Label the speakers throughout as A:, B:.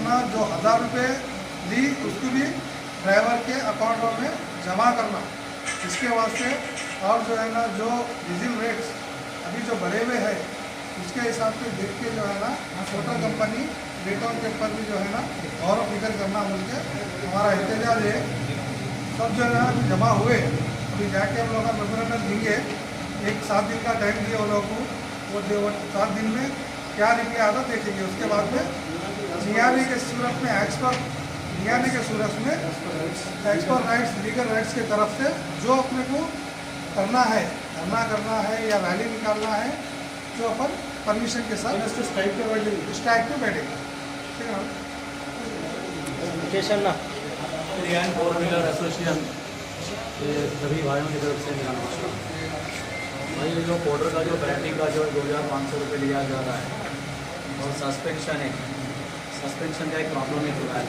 A: वरना जो 1000 रुपये ली उसको भी ड्राइवर के अकाउंट में जमा करना, इसके वास्ते। और जो है ना, जो डीजल रेट्स अभी जो बढ़े हुए हैं उसके हिसाब से देख के जो है ना, टोटल कंपनी रेटों के ऊपर भी जो है ना और फिक्र करना बोलते हमारा एहतजाज है। सब जो है ना अभी जमा हुए, अभी जाके हम लोग का मेमोरेंडम देंगे। एक 7 दिन का टाइम दिया उन लोगों को, वो 7 दिन में क्या रिप्लाई आता देखेंगे। उसके बाद में जीआरबी के सूरत में जीआरबी के सूरत में एक्सपर्ट राइट्स, लीगल राइट्स की तरफ से जो अपने को करना है, धरना करना है या रैली निकालना है, जो अपन परमिशन के साथ स्ट्राइक पे बैठेंगे। ठीक है
B: ना।
C: रियान 4 व्हीलर एसोसिएशन के सभी भाइयों की तरफ से मेरा नमस्कार। भाई, ये जो पोर्टर का जो ब्रांडिंग का जो 2500 रुपये लिया जा रहा है, और सस्पेंशन का एक प्रॉब्लम ही चुका है।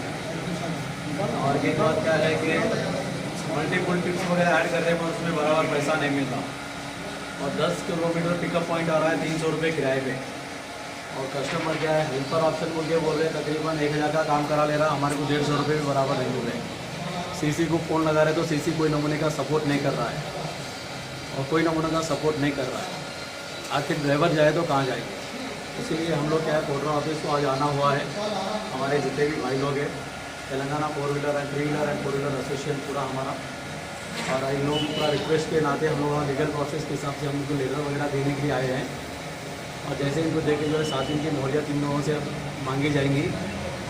C: और एक बात क्या है कि मल्टीपल टिप्स वगैरह ऐड कर रहे हैं, पर उसमें बराबर पैसा नहीं मिलता। और 10 किलोमीटर पिकअप पॉइंट आ रहा है 300 रुपये किराए पे। और कस्टमर क्या है, हेल्पर ऑप्शन बोल के बोल रहे हैं तकरीबन 1000 का काम करा ले रहा, हमारे को 150 रुपये भी बराबर नहीं मिल रहे। सीसी को फ़ोन लगा रहे तो सीसी कोई नमूने का सपोर्ट नहीं कर रहा है, और कोई नमूने का सपोर्ट नहीं कर रहा है। आखिर ड्राइवर जाए तो कहाँ जाएंगे? इसीलिए हम लोग क्या है, पोर्टर ऑफिस को आज आना हुआ है। हमारे जितने भी भाई लोग हैं, Telangana 4 wheeler and 3 wheeler and 4 wheeler association पूरा हमारा, और इन लोगों का रिक्वेस्ट के नाते हम लोग लीगल प्रोसेस के हिसाब से हम उनको लेटर वगैरह देने के लिए आए हैं। और जैसे इनको देखे जो है 7 दिन की मोहरियत इन लोगों से मांगी जाएंगी।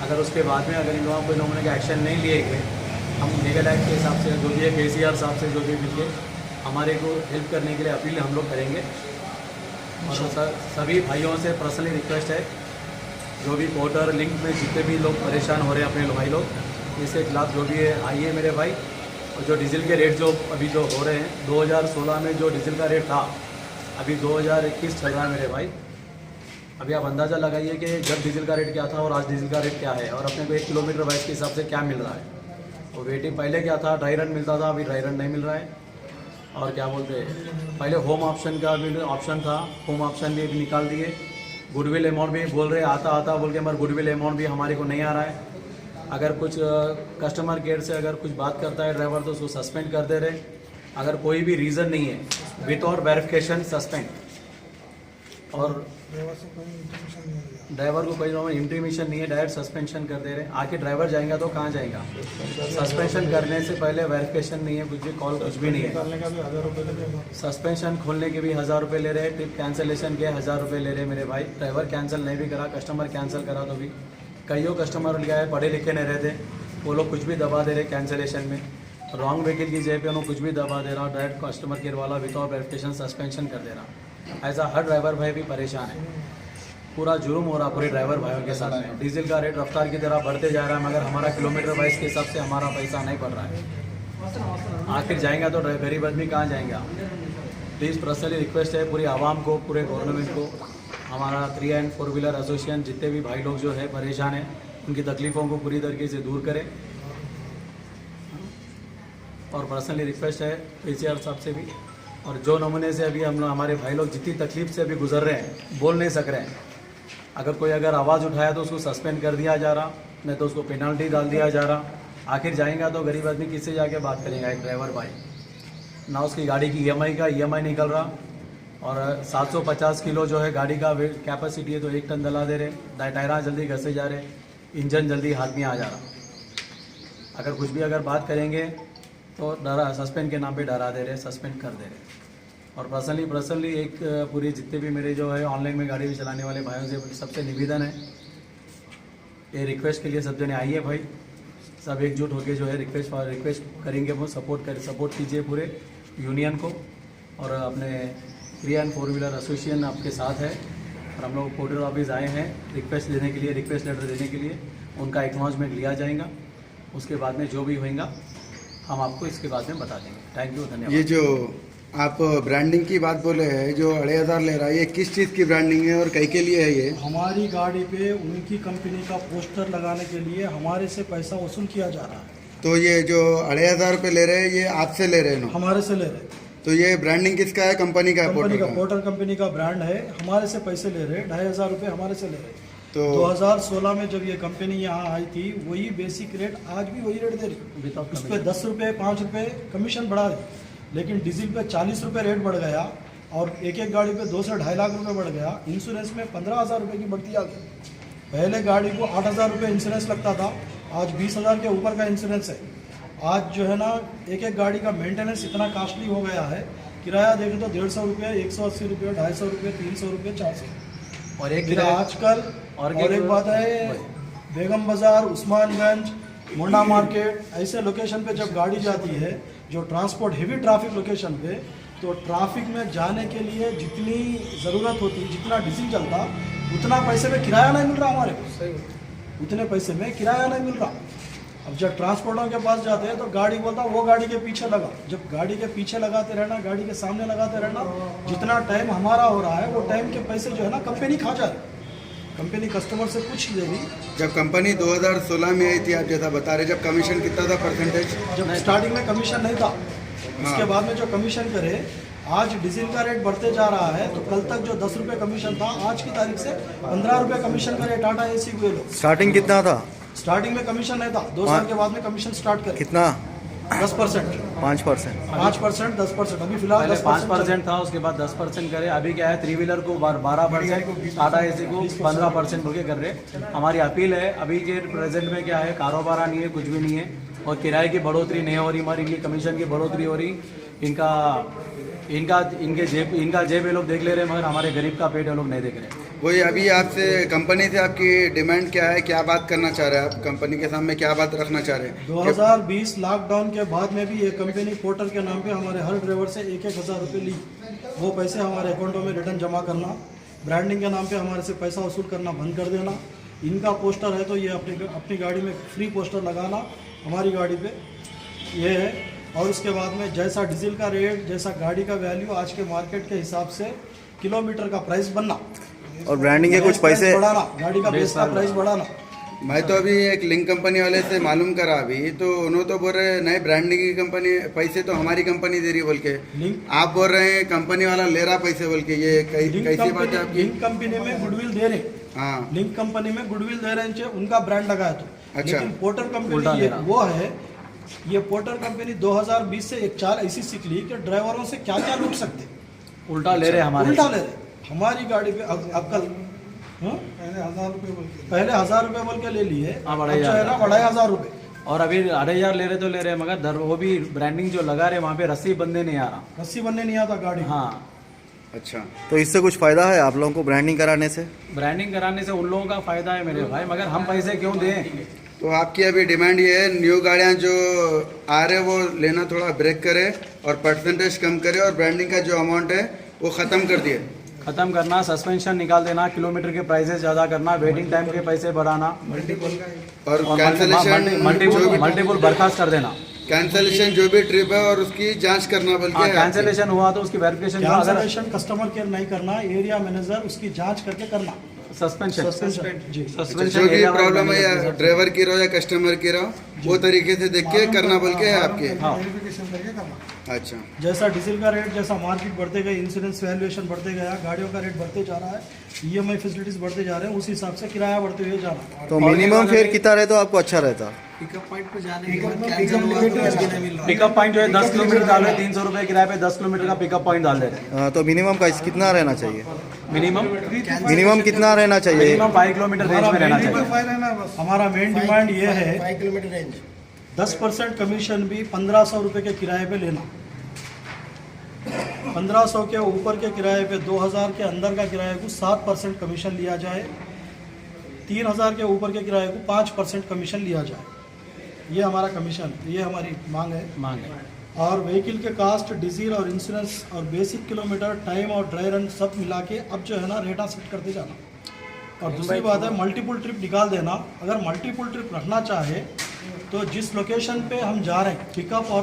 C: अगर उसके बाद में अगर इन लोगों को नमूने का एक्शन नहीं लिए गए, हम लीगल एक्ट के हिसाब से जो भी है KCR साहब से जो भी मिलके हमारे को हेल्प करने के लिए अपील हम लोग करेंगे। और सभी भाइयों से पर्सनली रिक्वेस्ट है, जो भी पोर्टर लिंक में जितने भी लोग परेशान हो रहे हैं अपने भाई लोग, इसके खिलाफ जो भी है आइए मेरे भाई। और जो डीजल के रेट जो अभी जो हो रहे हैं, 2016 में जो डीजल का रेट था, अभी 2021 चल रहा है मेरे भाई। अभी आप अंदाज़ा लगाइए कि जब डीजल का रेट क्या था और आज डीजल का रेट क्या है, और अपने को 1 किलोमीटर वाइज के हिसाब से क्या मिल रहा है। और वेटिंग पहले क्या था, ड्राई रन मिलता था, अभी ड्राई रन नहीं मिल रहा है। और क्या बोलते हैं, पहले होम ऑप्शन का भी ऑप्शन था, होम ऑप्शन भी निकाल दिए। गुडविल अमाउंट भी बोल रहे आता बोल के, मगर गुडविल अमाउंट भी हमारे को नहीं आ रहा है। अगर कुछ कस्टमर केयर से अगर कुछ बात करता है ड्राइवर तो उसको सस्पेंड कर दे रहे। अगर कोई भी रीज़न नहीं है, विदाउट वेरिफिकेशन सस्पेंड। और ड्राइवर को कोई इंटीमेशन नहीं है, डायरेक्ट सस्पेंशन कर दे रहे। आके ड्राइवर जाएगा तो कहाँ जाएगा? सस्पेंशन करने से पहले वेरिफिकेशन नहीं है, कुछ भी कॉल कुछ भी नहीं है। सस्पेंशन खोलने के भी 1000 रुपये ले रहे हैं, ट्रिप कैंसिलेशन के 1000 रुपये ले रहे हैं मेरे भाई। ड्राइवर कैंसिल नहीं भी करा, कस्टमर कैंसिल करा तो भी कईयों कस्टमर क्या है, पढ़े लिखे नहीं रहते, वो लोग कुछ भी दबा दे रहे कैंसिलेशन में। रॉन्ग व्हीकल की जगह पे उन्होंने कुछ भी दबा दे रहा, डायरेक्ट कस्टमर केयर वाला विदाउट वेरिफिकेशन सस्पेंशन कर दे रहा। ऐसा हर ड्राइवर भाई भी परेशान है। पूरा जुर्म हो रहा पूरे ड्राइवर भाइयों के साथ में। डीजल का रेट रफ्तार की तरह बढ़ते जा रहा है, मगर हमारा किलोमीटर वाइज के हिसाब से हमारा पैसा नहीं बढ़ रहा है। आखिर जाएंगे तो गरीब आदमी कहाँ जाएंगे? प्लीज़ पर्सनली रिक्वेस्ट है पूरी आवाम को, पूरे गवर्नमेंट को, हमारा 3 एंड 4 व्हीलर एसोसिएशन जितने भी भाई लोग जो है परेशान हैं, उनकी तकलीफ़ों को पूरी तरीके से दूर करें। और पर्सनली रिक्वेस्ट है KCR साहब से भी, और जो नमूने से अभी हम लोग हमारे भाई लोग जितनी तकलीफ से अभी गुजर रहे हैं, बोल नहीं सक रहे हैं, अगर कोई अगर आवाज़ उठाया तो उसको सस्पेंड कर दिया जा रहा, नहीं तो उसको पेनल्टी डाल दिया जा रहा। आखिर जाएगा तो गरीब आदमी किससे जाके बात करेगा? एक ड्राइवर भाई ना, उसकी गाड़ी की EMI निकल रहा, और 750 किलो जो है गाड़ी का कैपेसिटी है, तो 1 टन दला दे रहे, टायरा जल्दी घसे जा रहे, इंजन जल्दी हाथ में आ जा रहा। अगर कुछ भी अगर बात करेंगे तो डरा, सस्पेंड के नाम पे डरा दे रहे, सस्पेंड कर दे रहे। और पर्सनली एक पूरी जितने भी मेरे जो है ऑनलाइन में गाड़ी भी चलाने वाले भाइयों से सबसे निवेदन है, ये रिक्वेस्ट के लिए सब जने आइए भाई, सब एकजुट होकर जो है रिक्वेस्ट करेंगे, वो सपोर्ट कीजिए पूरे यूनियन को। और अपने 3 एंड 4 व्हीलर एसोसिएशन आपके साथ है, और हम लोग पोर्टर ऑफिस आए हैं रिक्वेस्ट देने के लिए, रिक्वेस्ट लेटर देने के लिए। उनका एक्नॉलेजमेंट लिया जाएगा, उसके बाद में जो भी होगा हम आपको इसके बाद में बता देंगे। थैंक यू, धन्यवाद।
D: ये जो आप ब्रांडिंग की बात बोले हैं, जो 2500 ले रहा है, ये किस चीज़ की ब्रांडिंग है और कई के लिए है? ये
E: हमारी गाड़ी पे उनकी कंपनी का पोस्टर लगाने के लिए हमारे से पैसा वसूल किया जा रहा है।
D: तो ये जो 2500 रुपये ले रहे हैं, ये आपसे ले रहे हैं ना?
E: हमारे से ले रहे।
D: तो ये ब्रांडिंग किसका है? कंपनी का है,
E: पोर्टर कंपनी का ब्रांड है, हमारे से पैसे ले रहे, 2500 रुपये हमारे से ले रहे।
D: तो
E: 2016 में जब ये कंपनी यहाँ आई थी वही बेसिक रेट आज भी वही रेट दे रही, उस पर 10 रुपये 5 रुपये कमीशन बढ़ा दी। लेकिन डीजल पे 40 रुपये रेट बढ़ गया और एक एक गाड़ी पे 2 से 2.5 लाख रुपए बढ़ गया। इंश्योरेंस में 15,000 रुपये की बढ़ती आ गई। पहले गाड़ी को 8,000 रुपये इंश्योरेंस लगता था, आज 20,000 के ऊपर का इंश्योरेंस है। आज जो है ना एक एक गाड़ी का मेंटेनेंस इतना कॉस्टली हो गया है, किराया देखें तो 150 रुपये, 180 रुपये, 250 रुपये, 300 रुपये, 400।
C: और एक
E: फिर आजकल और एक बात है, बेगम बाज़ार, उस्मानगंज, मुंडा मार्केट ऐसे लोकेशन पे जब गाड़ी जाती है जो ट्रांसपोर्ट हेवी ट्रैफिक लोकेशन पे, तो ट्रैफिक में जाने के लिए जितनी ज़रूरत होती, जितना डीजल चलता उतना पैसे में किराया नहीं मिल रहा हमारे को, उतने पैसे में किराया नहीं मिल रहा। अब जब ट्रांसपोर्टरों के पास जाते हैं तो गाड़ी बोलता वो गाड़ी के पीछे लगा। जब गाड़ी के पीछे लगाते रहना, गाड़ी के सामने लगाते रहना, जितना टाइम हमारा हो रहा है वो टाइम के पैसे जो है ना कंपनी खा जा रही। कंपनी कस्टमर से कुछ देगी।
D: जब कंपनी 2016 में आई थी, आप जैसा बता रहे, जब कमीशन कितना था परसेंटेज?
E: जब स्टार्टिंग में कमीशन नहीं था, उसके बाद में जो कमीशन करे, आज डीजल का रेट बढ़ते जा रहा है तो कल तक जो 10 रुपये कमीशन था, आज की तारीख से 15 रुपये कमीशन करे टाटा एसी को ये लोग।
B: स्टार्टिंग कितना था?
E: स्टार्टिंग में कमीशन नहीं था, 2 साल के बाद में कमीशन स्टार्ट करे।
B: कितना?
E: 10%,
B: 5%,
E: 5%, 10%। अभी फिलहाल
C: 5% था, उसके बाद 10% करे। अभी क्या है, 3 व्हीलर को 12%, टाटा एसी को 15% बोल के कर रहे। हमारी अपील है, अभी के प्रेजेंट में क्या है, कारोबार नहीं है, कुछ भी नहीं है, और किराए की बढ़ोतरी नहीं हो रही हमारी, इनकी कमीशन की बढ़ोतरी हो रही। इनका जेब ये लोग देख ले रहे हैं, मगर हमारे गरीब का पेट ये लोग नहीं देख रहे।
D: वही अभी आपसे कंपनी से आपकी डिमांड क्या है, क्या बात करना चाह रहे हैं आप? कंपनी के सामने क्या बात रखना चाह रहे हैं?
E: 2020 लॉकडाउन के बाद में भी ये कंपनी पोर्टर के नाम पे हमारे हर ड्राइवर से 1,000 रुपये ली। वो पैसे हमारे अकाउंटों में रिटर्न जमा करना, ब्रांडिंग के नाम पे हमारे से पैसा वसूल करना बंद कर देना। इनका पोस्टर है तो ये अपनी गाड़ी में फ्री पोस्टर लगाना हमारी गाड़ी पे, ये है। और उसके बाद में जैसा डीजल का रेट, जैसा गाड़ी का वैल्यू आज के मार्केट के हिसाब से किलोमीटर का प्राइस बनना
B: और ब्रांडिंग के कुछ पैसे
E: बढ़ाना, गाड़ी का बेस का प्राइस बढ़ाना।
D: मैं तो अभी एक लिंक कंपनी वाले से मालूम करा अभी, तो उन्होंने तो बोल रहे नए ब्रांडिंग की कंपनी पैसे तो हमारी कंपनी दे रही बोल के, आप बोल रहे हैं कंपनी वाला ले रहा पैसे बोल के। ये कैसी बात है आपकी?
E: लिंक कंपनी में गुडविल दे रहे,
D: हाँ,
E: लिंक कंपनी में गुडविल दे रहे हैं, उनका ब्रांड लगाया तो।
D: अच्छा।
E: लेकिन पोर्टर कंपनी वो है, ये पोर्टर कंपनी 2020 से एक चाल ऐसी सीख ली कि ड्राइवरों से क्या क्या लूट सकते,
C: उल्टा ले रहे हमारे,
E: उल्टा ले रहे हमारी गाड़ी पे। अब कल पहले 1,000 रुपये बोल के ले लिए,
C: अब
E: 2,500 रुपये,
C: और अभी 2,500 ले रहे तो ले रहे, मगर वो भी ब्रांडिंग जो लगा रहे वहाँ पे रस्सी बंदे नहीं आ रहा,
E: रस्सी बनने नहीं आता गाड़ी।
C: हाँ।
D: अच्छा,
B: तो इससे कुछ फ़ायदा है आप लोगों को ब्रांडिंग कराने से?
C: ब्रांडिंग कराने से उन लोगों का फायदा है मेरे भाई, मगर हम पैसे क्यों दें?
D: तो आपकी अभी डिमांड ये है, न्यू गाड़ियाँ जो आ रहे वो लेना थोड़ा ब्रेक करे और परसेंटेज कम करे, और ब्रांडिंग का जो अमाउंट है वो ख़त्म कर दिए,
C: खत्म करना, सस्पेंशन निकाल देना, किलोमीटर के प्राइसेस ज़्यादा करना, वेटिंग टाइम के पैसे बढ़ाना,
D: और कैंसलेशन
C: मल्टीपल बर्खास्त कर देना।
D: कैंसलेशन जो भी ट्रिप है और उसकी जांच करना बोल के।
C: कैंसलेशन हुआ तो उसकी वेरिफिकेशन,
E: कैंसलेशन कस्टमर केयर नहीं करना, एरिया मैनेजर उसकी जांच करके करना।
C: सस्पेंशन
E: जी,
D: जो भी प्रॉब्लम है, या ड्राइवर की रहो या कस्टमर की रहो, वो तरीके से देख के करना बोल के है आपके। अच्छा,
E: जैसा डीजल का रेट, जैसा मार्केट बढ़ते गए, इंश्योरेंस वैल्यूएशन बढ़ते गया, गाड़ियों का रेट बढ़ते जा रहा है, EMI फैसिलिटीज बढ़ते जा रहे हैं, उस हिसाब से किराया बढ़ते हुए जाना।
B: तो मिनिमम फेयर कितना रहता तो आपको अच्छा रहता?
C: पिकअप पॉइंट जो है 10 किलोमीटर डाल रहे, 300 रुपये किराए पे 10 किलोमीटर का पिकअप पॉइंट डाल रहे हैं।
B: तो मिनिमम का कितना रहना चाहिए?
C: मिनिमम
B: कितना रहना चाहिए?
C: मिनिमम 5 किलोमीटर रेंज में रहना चाहिए।
E: हमारा मेन डिमांड ये है 5 किलोमीटर रेंज, 10% कमीशन भी 1,500 रुपये के किराए पे लेना। 1,500 के ऊपर के किराए पे, 2,000 के अंदर का किराए को 7% कमीशन लिया जाए, 3,000 के ऊपर के किराए को 5% कमीशन लिया जाए। ये हमारा कमीशन, ये हमारी मांग है। और व्हीकल के कास्ट, डीजल और इंश्योरेंस और बेसिक किलोमीटर, टाइम और ड्राई रन सब मिला के अब जो है ना रेटा सेट करते जाना। और दूसरी बात है मल्टीपल ट्रिप निकाल देना। अगर मल्टीपल ट्रिप रखना चाहे तो जिस लोकेशन पे हम जा रहे हैं, पिकअप और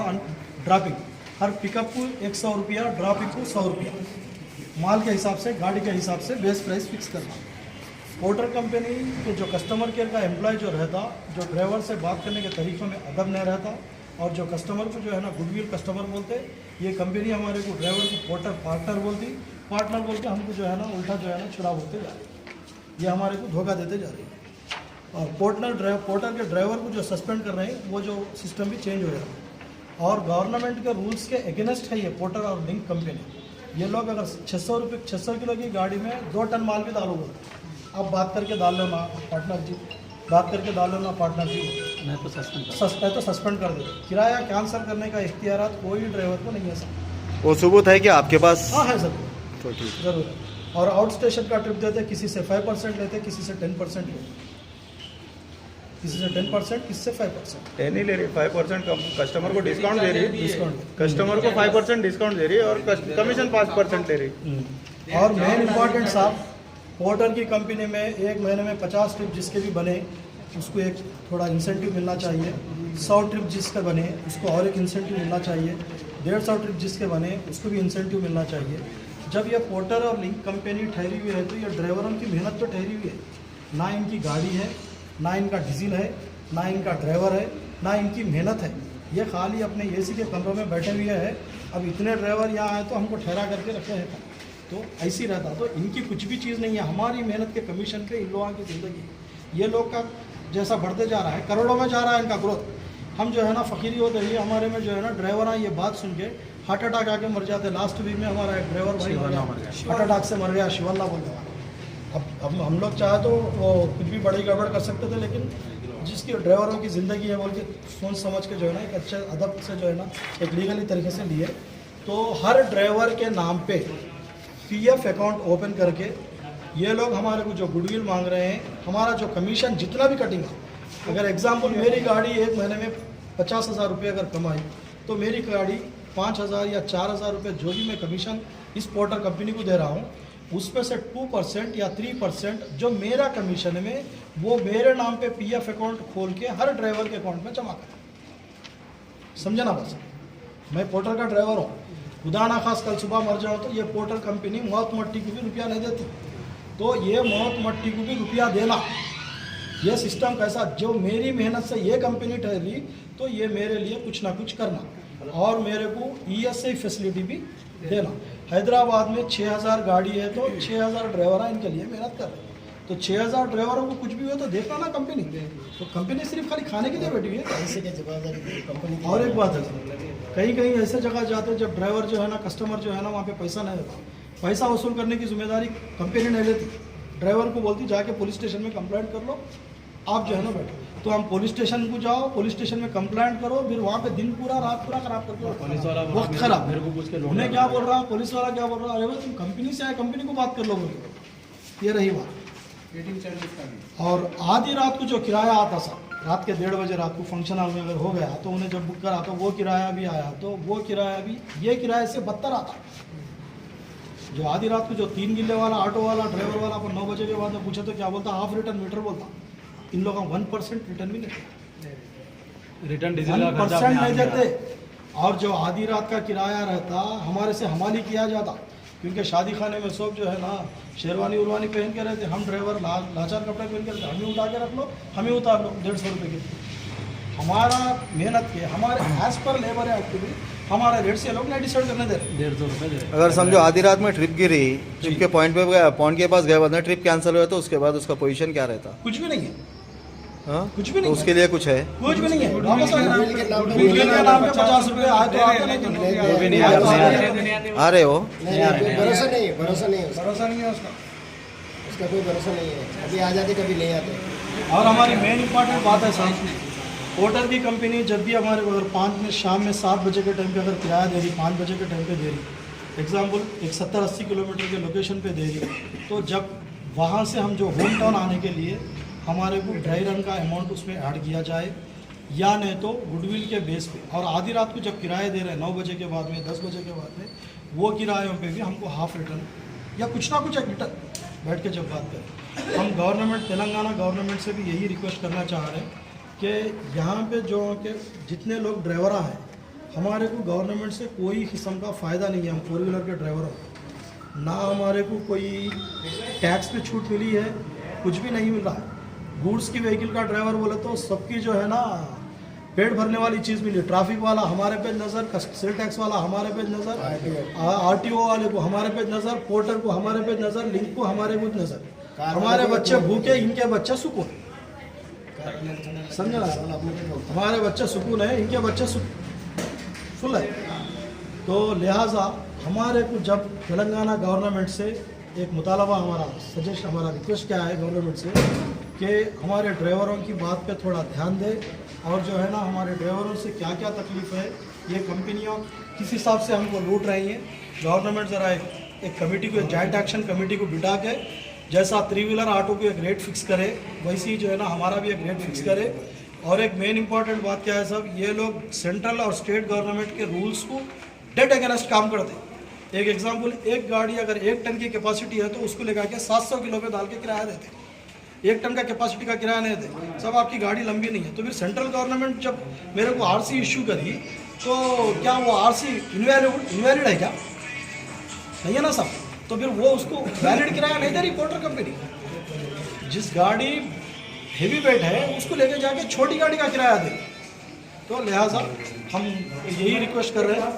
E: ड्रॉपिंग, हर पिकअप को 100 रुपया, ड्रॉपिंग को 100 रुपया, माल के हिसाब से, गाड़ी के हिसाब से बेस प्राइस फिक्स करना। पोर्टर कंपनी के जो कस्टमर केयर का एम्प्लॉय जो रहता, जो ड्राइवर से बात करने के तरीक़ों में अदब नहीं रहता, और जो कस्टमर को जो है ना गुडविल कस्टमर बोलते, ये कंपनी हमारे को ड्राइवर को पोर्टर पार्टनर बोलती, पार्टनर बोल के हमको जो है ना उल्टा जो है ना छुरा बोलते जा रहे। ये हमारे को धोखा देते जा रही है। और पोर्टर के ड्राइवर को जो सस्पेंड कर रहे हैं वो जो सिस्टम भी चेंज हो जाता है। और गवर्नमेंट के रूल्स के अगेंस्ट है ये पोर्टर और लिंक कंपनी। ये लोग अगर 600 किलो की गाड़ी में 2 टन माल भी डालोगे, आप बात करके डाल लो ना पार्टनर जी, बात करके डाल लो ना पार्टनर जी,
C: मैं तो
E: सस्पेंड कर देते। किराया कैंसिल करने का इख्तियारात कोई ड्राइवर को नहीं है सर।
B: वो सबूत है कि आपके पास?
E: हाँ है सर,
B: तो ठीक है।
E: ज़रूर है। और आउट स्टेशन का ट्रिप देते, किसी से 5% लेते, किसी से 10% लेते, किसी से 10%, किसी से 5%।
F: नहीं ले रही, 5% कस्टमर को डिस्काउंट दे रही है,
E: डिस्काउंट
F: कस्टमर को 5% डिस्काउंट दे रही है और कमीशन 5% ले रही।
E: और मेन इम्पॉर्टेंट साहब, पोर्टर की कंपनी में एक महीने में 50 ट्रिप जिसके भी बने उसको एक थोड़ा इंसेंटिव मिलना चाहिए। 100 ट्रिप जिसके बने उसको और एक इंसेंटिव मिलना चाहिए। 150 ट्रिप जिसके बने उसको भी इंसेंटिव मिलना चाहिए। जब ये पोर्टर और लिंक कंपनी ठहरी हुई है तो ये ड्राइवरों की मेहनत तो ठहरी हुई है, ना इनकी गाड़ी है, ना इनका डीजल है, ना इनका ड्राइवर है, ना इनकी मेहनत है। ये खाली अपने एसी के कमरों में बैठे हुए हैं। अब इतने ड्राइवर यहाँ आए तो हमको ठहरा करके रखे हैं, तो ऐसी रहता। तो इनकी कुछ भी चीज़ नहीं है, हमारी मेहनत के कमीशन पे इन लोगों की ज़िंदगी। ये लोग का जैसा बढ़ते जा रहा है, करोड़ों में जा रहा है इनका ग्रोथ। हम जो है ना फ़कीरी होते ही हमारे में जो है ना ड्राइवर ये बात सुन के हार्ट अटैक आके मर जाते। लास्ट वीक में हमारा एक ड्राइवर भाई हार्ट अटैक से मर गया, शिवल्ला बोल रहा। अब हम लोग चाहे तो वो कुछ भी बड़ी गड़बड़ कर सकते थे, लेकिन जिसकी ड्राइवरों की ज़िंदगी है बोल के सोच समझ के जो है ना एक अच्छे अदब से जो है ना एक लीगली तरीके से लिए। तो हर ड्राइवर के नाम पे PF अकाउंट ओपन करके ये लोग हमारे को जो गुडविल मांग रहे हैं, हमारा जो कमीशन जितना भी कटेंगे, अगर एग्जांपल मेरी गाड़ी एक महीने में 50,000 रुपये अगर कमाई तो मेरी गाड़ी 5,000 या 4,000 रुपये जो भी मैं कमीशन इस पोर्टर कंपनी को दे रहा हूँ, उसमें से 2% या 3% जो मेरा कमीशन है में वो मेरे नाम पे PF अकाउंट खोल के हर ड्राइवर के अकाउंट में जमा करें। समझे ना बस, मैं पोर्टर का ड्राइवर हूँ, खुदा ना खास कल सुबह मर जाऊँ तो ये पोर्टर कंपनी मौत मट्टी को भी रुपया नहीं देती। तो ये मौत मट्टी को भी रुपया देना, ये सिस्टम कैसा, जो मेरी मेहनत से ये कंपनी ठहरी तो ये मेरे लिए कुछ ना कुछ करना और मेरे को ESI फैसिलिटी भी देना। हैदराबाद में 6,000 गाड़ी है तो 6,000 ड्राइवर इनके लिए मेहनत कर रहे हैं। तो 6,000 ड्राइवरों को कुछ भी हुआ तो देखना ना कंपनी, तो कंपनी सिर्फ खाली खाने के लिए बैठी हुई है। ऐसे क्या जवाबदारी कंपनी। और एक बात है, कहीं कहीं ऐसे जगह जाते हैं जब ड्राइवर जो है ना, कस्टमर जो है ना, वहाँ पे पैसा नहीं देता, पैसा वसूल करने की जिम्मेदारी कंपनी नहीं लेती। ड्राइवर को बोलती जाके पुलिस स्टेशन में कंप्लेंट कर लो, आप जो है ना बैठो। तो हम पुलिस स्टेशन को जाओ, पुलिस स्टेशन में कंप्लेंट करो, फिर वहाँ पे दिन पूरा रात पूरा खराब करते हो,
C: पुलिस वाला
E: वक्त खराब।
C: मेरे को पूछ के
E: उन्हें क्या बोल रहा, पुलिस वाला क्या बोल रहा, अरे भाई तुम कंपनी से आए, कंपनी को बात कर लो बोल के। ये रही बात। और आधी रात को जो किराया आता था, रात के 1:30 बजे रात को फंक्शन हॉल में अगर हो गया तो उन्हें जब बुक करा तो वो किराया भी आया, तो वो किराया भी ये किराए से बदतर आता। जो आधी रात को जो 3 गिल्ले वाला ऑटो वाला ड्राइवर वाला अपन 9 बजे के बाद में पूछे तो क्या बोलता, हाफ रिटर्न मीटर बोलता। इन लोगों का 1% रिटर्न भी नहीं,
C: रिटर्न डीजल का
E: 1% नहीं देते। और जो आधी रात का किराया रहता हमारे से हमाली किया जाता, क्योंकि शादी खाने में सब जो है ना शेरवानी उरवानी पहन के रहते, हम ड्राइवर लाचार कपड़े पहन के रहते, हमें उठा के रख लो, हमें उतार लो 150 रुपये के। हमारा मेहनत के हमारे एज पर लेबर एक्टिविटी हमारे रेट से लोग नहीं डिसाइड करने दे रहे।
C: 150 रुपये दे रहे।
B: अगर समझो आधी रात में ट्रिप गिरी, ट्रिप के पॉइंट पे गया, पॉइंट के पास गया, बाद ट्रिप कैंसिल हुआ तो उसके बाद उसका पोजीशन क्या रहता?
E: कुछ भी नहीं है,
B: हाँ,
E: कुछ भी
B: तो
E: नहीं
B: उसके लिए कुछ है?
E: कुछ भी नहीं है। वापस आ जाना। बिल के नाम पे 50 रुपये आए तो आते, नहीं तो नहीं आते।
B: आ रहे हो?
G: नहीं, भरोसा नहीं है, भरोसा नहीं है,
E: भरोसा नहीं है उसका।
G: उसका कोई भरोसा नहीं है। कभी आ जाते, कभी नहीं आते।
E: और हमारी मेन इंपॉर्टेंट बात है साहब, पोर्टर की कंपनी जब भी हमारे को अगर 5 में शाम में 7 बजे के टाइम पे अगर किराया दे रही, 5 बजे के टाइम पे दे रही, एग्जाम्पल एक 70-80 किलोमीटर के लोकेशन पे दे रही, तो जब वहाँ से हम जो होम टाउन आने के लिए हमारे को ड्राई रन का अमाउंट उसमें ऐड किया जाए, या नहीं तो गुडविल के बेस पे। और आधी रात को जब किराए दे रहे हैं 9 बजे के बाद में, 10 बजे के बाद में, वो किरायों पे भी हमको हाफ रिटर्न या कुछ ना कुछ एक रिटर्न बैठ के जब बात करें। हम गवर्नमेंट, तेलंगाना गवर्नमेंट से भी यही रिक्वेस्ट करना चाह रहे हैं कि यहाँ पे जो के जितने लोग ड्राइवर हैं, हमारे को गवर्नमेंट से कोई किस्म का फ़ायदा नहीं है। हम 4 व्हीलर के ड्राइवर हैं, ना हमारे को कोई टैक्स पे छूट मिली है, कुछ भी नहीं मिल रहा है। गुड्स की व्हीकल का ड्राइवर बोले तो सबकी जो है ना पेट भरने वाली चीज़ मिली। ट्रैफिक वाला हमारे पे नज़र, सेल टैक्स वाला हमारे पे नज़र, RTO वाले को हमारे पे नज़र, पोर्टर को हमारे पे नज़र, लिंक को हमारे को नज़र। हमारे बच्चे भूखे, इनके बच्चे सुकून। समझे ना सर? हमारे बच्चे सुकून है, इनके बच्चे फुल है। तो लिहाजा हमारे को जब तेलंगाना गवर्नमेंट से एक मुतालबा, हमारा सजेस्ट, हमारा रिक्वेस्ट क्या है गवर्नमेंट से कि हमारे ड्राइवरों की बात पे थोड़ा ध्यान दे, और जो है ना हमारे ड्राइवरों से क्या क्या तकलीफ है, ये कंपनियों किस हिसाब से हमको लूट रही हैं। गवर्नमेंट ज़रा एक कमेटी को, जॉइंट एक्शन कमेटी को बिठा के, जैसा 3 व्हीलर ऑटो को एक रेट फिक्स करे, वैसे ही जो है ना हमारा भी एक रेट फिक्स करे। और एक मेन इंपॉर्टेंट बात क्या है साहब, ये लोग सेंट्रल और स्टेट गवर्नमेंट के रूल्स को डेड अगेंस्ट काम करते हैं। एक एग्जांपल, एक गाड़ी अगर 1 टन की कैपेसिटी है तो उसको लेकर के 700 किलो पे डाल के किराया देते, 1 टन का कैपेसिटी का किराया नहीं देते। सब आपकी गाड़ी लंबी नहीं है। तो फिर सेंट्रल गवर्नमेंट जब मेरे को आरसी इशू करी, तो क्या वो आरसी इनवैलिड है क्या? नहीं है ना साहब। तो फिर वो उसको वैलिड किराया नहीं दे रही पोर्टर कंपनी। जिस गाड़ी हेवी वेट है उसको लेके जाके छोटी गाड़ी का किराया दे। तो लिहाजा हम यही रिक्वेस्ट कर रहे हैं।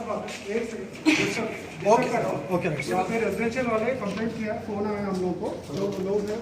E: ओके,
A: यहाँ पे रेजिडेंशियल वाले कंप्लेंट किया, फोन आया हम लोग को, जो लोग हैं